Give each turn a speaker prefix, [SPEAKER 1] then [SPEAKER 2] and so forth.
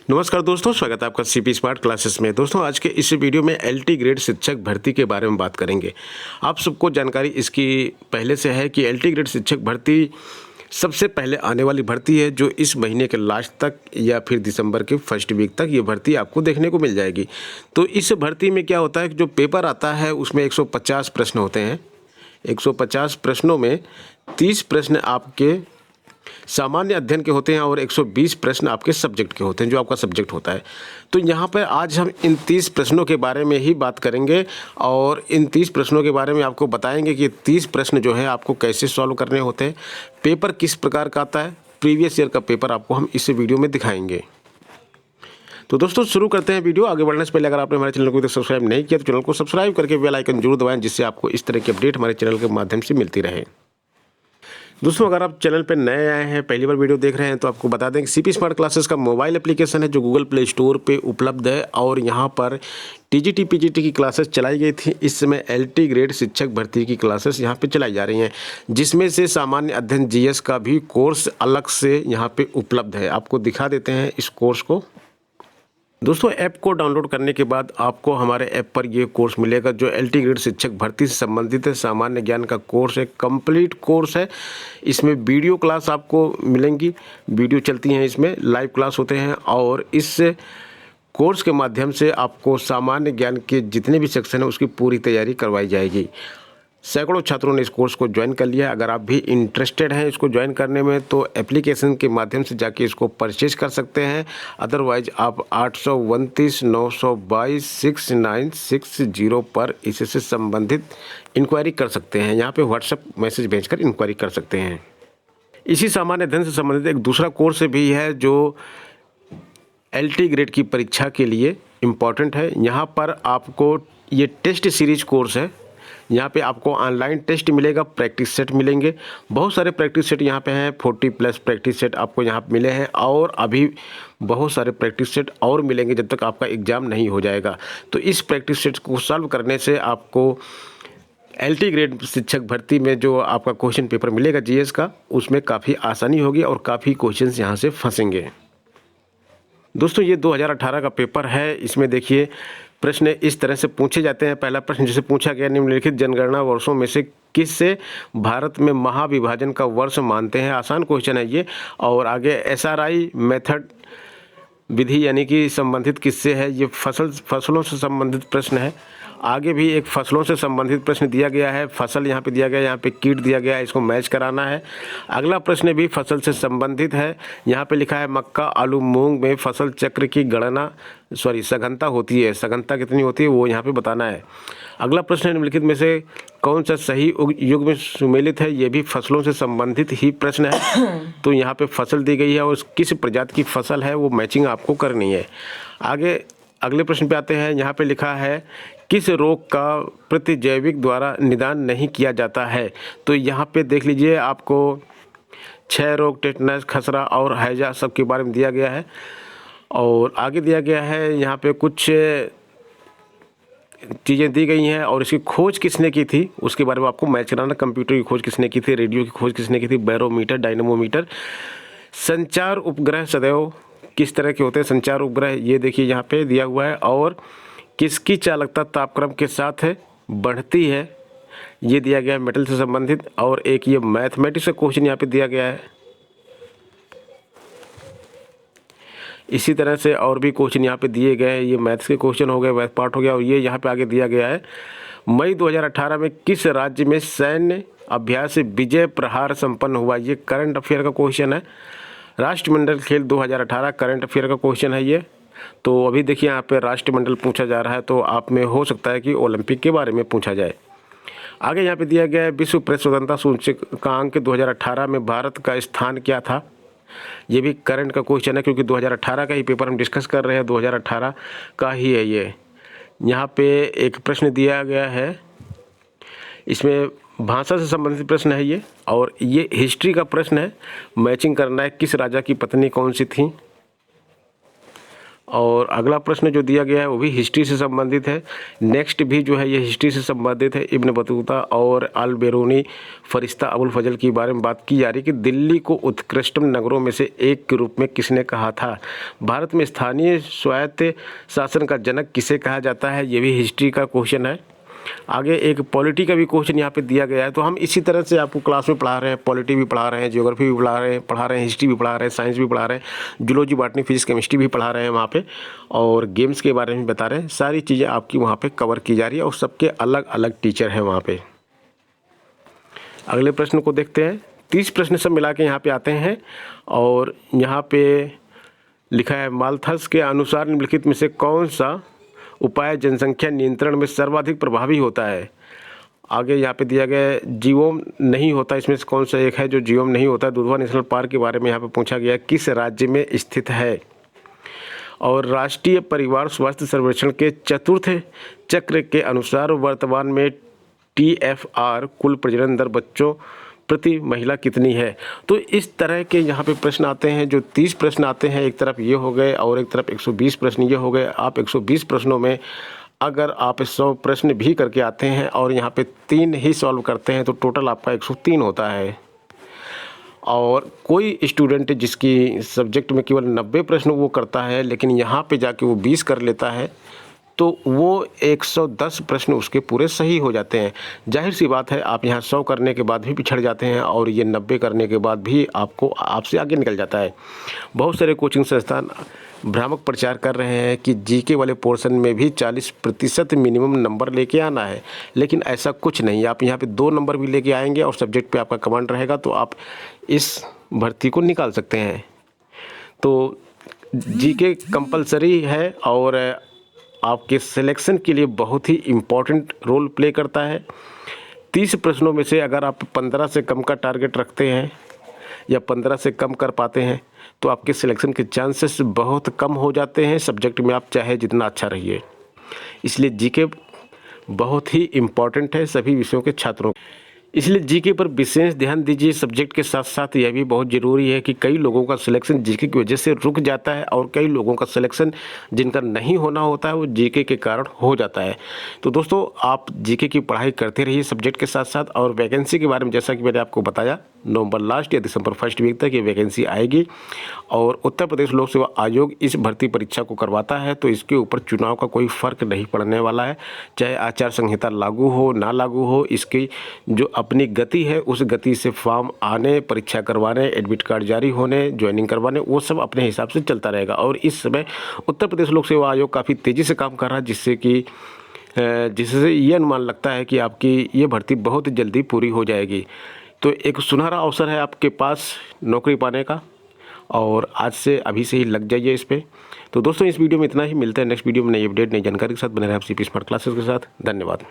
[SPEAKER 1] नमस्कार दोस्तों, स्वागत है आपका सीपी स्मार्ट क्लासेस में। दोस्तों, आज के इस वीडियो में एलटी ग्रेड शिक्षक भर्ती के बारे में बात करेंगे। आप सबको जानकारी इसकी पहले से है कि एलटी ग्रेड शिक्षक भर्ती सबसे पहले आने वाली भर्ती है, जो इस महीने के लास्ट तक या फिर दिसंबर के फर्स्ट वीक तक ये भर्ती आपको देखने को मिल जाएगी। तो इस भर्ती में क्या होता है कि जो पेपर आता है उसमें 150 प्रश्न होते हैं। 150 प्रश्नों में 30 प्रश्न आपके सामान्य अध्ययन के होते हैं और 120 प्रश्न आपके सब्जेक्ट के होते हैं, जो आपका सब्जेक्ट होता है। तो यहाँ पर आज हम इन 30 प्रश्नों के बारे में ही बात करेंगे और इन 30 प्रश्नों के बारे में आपको बताएंगे कि 30 प्रश्न जो है आपको कैसे सॉल्व करने होते हैं, पेपर किस प्रकार का आता है, प्रीवियस ईयर का पेपर आपको हम इस वीडियो में दिखाएंगे। तो दोस्तों, शुरू करते हैं वीडियो। आगे बढ़ने से पहले अगर आपने हमारे चैनल को सब्सक्राइब नहीं किया तो चैनल को सब्सक्राइब करके बेल आइकन जरूर दबाएं, जिससे आपको इस तरह की अपडेट हमारे चैनल के माध्यम से मिलती रहे। दोस्तों, अगर आप चैनल पर नए आए हैं, पहली बार वीडियो देख रहे हैं, तो आपको बता दें कि सीपी स्मार्ट क्लासेस का मोबाइल एप्लीकेशन है जो गूगल प्ले स्टोर पे उपलब्ध है और यहाँ पर टीजीटी पीजीटी की क्लासेस चलाई गई थी। इस समय एलटी ग्रेड शिक्षक भर्ती की क्लासेस यहाँ पे चलाई जा रही हैं, जिसमें से सामान्य अध्ययन जीएस का भी कोर्स अलग से यहाँ पे उपलब्ध है। आपको दिखा देते हैं इस कोर्स को। दोस्तों, ऐप को डाउनलोड करने के बाद आपको हमारे ऐप पर ये कोर्स मिलेगा, जो एलटी ग्रेड शिक्षक भर्ती से संबंधित है। सामान्य ज्ञान का कोर्स है, कंप्लीट कोर्स है। इसमें वीडियो क्लास आपको मिलेंगी, वीडियो चलती हैं, इसमें लाइव क्लास होते हैं और इस कोर्स के माध्यम से आपको सामान्य ज्ञान के जितने भी सेक्शन हैं उसकी पूरी तैयारी करवाई जाएगी। सैकड़ों छात्रों ने इस कोर्स को ज्वाइन कर लिया। अगर आप भी इंटरेस्टेड हैं इसको ज्वाइन करने में, तो एप्लीकेशन के माध्यम से जाके इसको परचेज कर सकते हैं। अदरवाइज आप 829 922 6960 पर इससे संबंधित इंक्वायरी कर सकते हैं। यहाँ पे व्हाट्सएप मैसेज भेजकर इंक्वायरी कर सकते हैं। इसी सामान्य अध्ययन से संबंधित एक दूसरा कोर्स भी है जो एलटी ग्रेड की परीक्षा के लिए इम्पॉर्टेंट है। यहाँ पर आपको ये टेस्ट सीरीज कोर्स है। यहाँ पे आपको ऑनलाइन टेस्ट मिलेगा, प्रैक्टिस सेट मिलेंगे। बहुत सारे प्रैक्टिस सेट यहाँ पे हैं, 40+ प्रैक्टिस सेट आपको यहाँ पे मिले हैं और अभी बहुत सारे प्रैक्टिस सेट और मिलेंगे जब तक आपका एग्ज़ाम नहीं हो जाएगा। तो इस प्रैक्टिस सेट को सॉल्व करने से आपको एलटी ग्रेड शिक्षक भर्ती में जो आपका क्वेश्चन पेपर मिलेगा जीएस का, उसमें काफ़ी आसानी होगी और काफ़ी क्वेश्चन यहाँ से फंसेंगे। दोस्तों, ये 2018 का पेपर है। इसमें देखिए प्रश्न इस तरह से पूछे जाते हैं। पहला प्रश्न जैसे पूछा गया, निम्नलिखित जनगणना वर्षों में से किस से भारत में महाविभाजन का वर्ष मानते हैं। आसान क्वेश्चन है ये। और आगे एसआरआई मेथड विधि यानी कि संबंधित किससे है, ये फसलों से संबंधित प्रश्न है। आगे भी एक फसलों से संबंधित प्रश्न दिया गया है, फसल यहाँ पे दिया गया है, यहाँ पे कीट दिया गया है, इसको मैच कराना है। अगला प्रश्न भी फसल से संबंधित है। यहाँ पे लिखा है मक्का आलू मूंग में फसल चक्र की गणना सघनता होती है, सघनता कितनी होती है वो यहाँ पे बताना है। अगला प्रश्न निम्नलिखित में से कौन सा सही युग में सुमेलित है, ये भी फसलों से संबंधित ही प्रश्न है। तो यहाँ पे फसल दी गई है और किस प्रजाति की फसल है वो मैचिंग आपको करनी है। आगे अगले प्रश्न पे आते हैं। यहाँ पे लिखा है किस रोग का प्रतिजैविक द्वारा निदान नहीं किया जाता है। तो यहाँ पे देख लीजिए, आपको क्षय रोग, टेटनस, खसरा और हैजा सब के बारे में दिया गया है। और आगे दिया गया है यहाँ पे कुछ चीज़ें दी गई हैं और इसकी खोज किसने की थी उसके बारे में आपको मैच कराना। कंप्यूटर की खोज किसने की थी, रेडियो की खोज किसने की थी, बैरोमीटर, डायनेमोमीटर। संचार उपग्रह सदैव किस तरह के होते हैं संचार उपग्रह, ये देखिए यहाँ पे दिया हुआ है। और किसकी चालकता तापक्रम के साथ है बढ़ती है, ये दिया गया है मेटल से संबंधित। और एक ये मैथमेटिक्स का क्वेश्चन यहाँ पे दिया गया है। इसी तरह से और भी क्वेश्चन यहाँ पे दिए गए हैं। ये मैथ्स के क्वेश्चन हो गए, मैथ पार्ट हो गया। और ये यहाँ पे आगे दिया गया है मई 2018 में किस राज्य में सैन्य अभ्यास से विजय प्रहार संपन्न हुआ, ये करंट अफेयर का क्वेश्चन है। राष्ट्रमंडल खेल 2018 करंट अफेयर का क्वेश्चन है ये। तो अभी देखिए यहाँ पे राष्ट्रमंडल पूछा जा रहा है, तो आप में हो सकता है कि ओलंपिक के बारे में पूछा जाए। आगे यहाँ पे दिया गया है विश्व प्रेस स्वतंत्रता सूचकांक 2018 में भारत का स्थान क्या था, ये भी करंट का क्वेश्चन है क्योंकि 2018 का ही पेपर हम डिस्कस कर रहे हैं, 2018 का ही है ये। यहाँ पे एक प्रश्न दिया गया है, इसमें भाषा से संबंधित प्रश्न है ये। और ये हिस्ट्री का प्रश्न है, मैचिंग करना है किस राजा की पत्नी कौन सी थी। और अगला प्रश्न जो दिया गया है वो भी हिस्ट्री से संबंधित है। नेक्स्ट भी जो है ये हिस्ट्री से संबंधित है। इब्न बतूता और अल बेरूनी फरिश्ता अबुल फजल के बारे में बात की जा रही है कि दिल्ली को उत्कृष्टतम नगरों में से एक के रूप में किसने कहा था। भारत में स्थानीय स्वायत्त शासन का जनक किसे कहा जाता है, ये भी हिस्ट्री का क्वेश्चन है। आगे एक पॉलिटी का भी क्वेश्चन यहाँ पे दिया गया है। तो हम इसी तरह से आपको क्लास में पढ़ा रहे हैं, पॉलिटी भी पढ़ा रहे हैं, ज्योग्राफी भी पढ़ा रहे हैं, हिस्ट्री भी पढ़ा रहे हैं, साइंस भी पढ़ा रहे हैं, जूलॉजी, बॉटनी, फिजिक्स, केमिस्ट्री भी पढ़ा रहे हैं वहाँ पे, और गेम्स के बारे में बता रहे हैं। सारी चीज़ें आपकी वहाँ पे कवर की जा रही है और सबके अलग अलग टीचर हैं वहाँ पे। अगले प्रश्न को देखते हैं। 30 प्रश्न सब मिला के यहाँ पे आते हैं और यहाँ पे लिखा है माल्थस के अनुसार निम्नलिखित में से कौन सा उपाय जनसंख्या नियंत्रण में सर्वाधिक प्रभावी होता है। आगे यहाँ पे दिया गया है जीवोम नहीं होता, इसमें से कौन सा एक है जो जीवोम नहीं होता है। दुधवा नेशनल पार्क के बारे में यहाँ पे पूछा गया किस राज्य में स्थित है। और राष्ट्रीय परिवार स्वास्थ्य सर्वेक्षण के चतुर्थ चक्र के अनुसार वर्तमान में TFR कुल प्रजनन दर बच्चों प्रति महिला कितनी है। तो इस तरह के यहाँ पे प्रश्न आते हैं। जो 30 प्रश्न आते हैं, एक तरफ ये हो गए और एक तरफ 120 प्रश्न ये हो गए। आप 120 प्रश्नों में अगर आप 100 प्रश्न भी करके आते हैं और यहाँ पे 3 ही सॉल्व करते हैं तो टोटल आपका 103 होता है। और कोई स्टूडेंट जिसकी सब्जेक्ट में केवल 90 प्रश्न वो करता है लेकिन यहाँ पे जाके वो 20 कर लेता है तो वो 110 प्रश्न उसके पूरे सही हो जाते हैं। जाहिर सी बात है आप यहाँ 100 करने के बाद भी पिछड़ जाते हैं और ये 90 करने के बाद भी आपसे आगे निकल जाता है। बहुत सारे कोचिंग संस्थान भ्रामक प्रचार कर रहे हैं कि जीके वाले पोर्शन में भी 40% मिनिमम नंबर लेके आना है, लेकिन ऐसा कुछ नहीं। आप यहाँ पे 2 नंबर भी लेके आएंगे और सब्जेक्ट पे आपका कमांड रहेगा तो आप इस भर्ती को निकाल सकते हैं। तो जीके कंपलसरी है और आपके सिलेक्शन के लिए बहुत ही इम्पोर्टेंट रोल प्ले करता है। 30 प्रश्नों में से अगर आप 15 से कम का टारगेट रखते हैं या 15 से कम कर पाते हैं तो आपके सिलेक्शन के चांसेस बहुत कम हो जाते हैं। सब्जेक्ट में आप चाहे जितना अच्छा रहिए, इसलिए जीके बहुत ही इम्पोर्टेंट है सभी विषयों के छात्रों। इसलिए जीके पर विशेष ध्यान दीजिए। सब्जेक्ट के साथ साथ यह भी बहुत ज़रूरी है कि कई लोगों का सिलेक्शन जीके की वजह से रुक जाता है और कई लोगों का सिलेक्शन जिनका नहीं होना होता है वो जीके के कारण हो जाता है। तो दोस्तों आप जीके की पढ़ाई करते रहिए सब्जेक्ट के साथ साथ। और वैकेंसी के बारे में जैसा कि मैंने आपको बताया, नवंबर लास्ट या दिसंबर फर्स्ट वीक तक ये वैकेंसी आएगी और उत्तर प्रदेश लोक सेवा आयोग इस भर्ती परीक्षा को करवाता है। तो इसके ऊपर चुनाव का कोई फ़र्क नहीं पड़ने वाला है। चाहे आचार संहिता लागू हो ना लागू हो, इसकी जो अपनी गति है उस गति से फॉर्म आने, परीक्षा करवाने, एडमिट कार्ड जारी होने, ज्वाइनिंग करवाने, वो सब अपने हिसाब से चलता रहेगा। और इस समय उत्तर प्रदेश लोक सेवा आयोग काफ़ी तेज़ी से काम कर रहा है जिससे ये अनुमान लगता है कि आपकी ये भर्ती बहुत जल्दी पूरी हो जाएगी। तो एक सुनहरा अवसर है आपके पास नौकरी पाने का और आज से अभी से ही लग जाइए इस पर। तो दोस्तों इस वीडियो में इतना ही। मिलते हैं नेक्स्ट वीडियो में नई अपडेट, नई जानकारी के साथ। बने रहे आप CP स्मार्ट क्लासेस के साथ। धन्यवाद।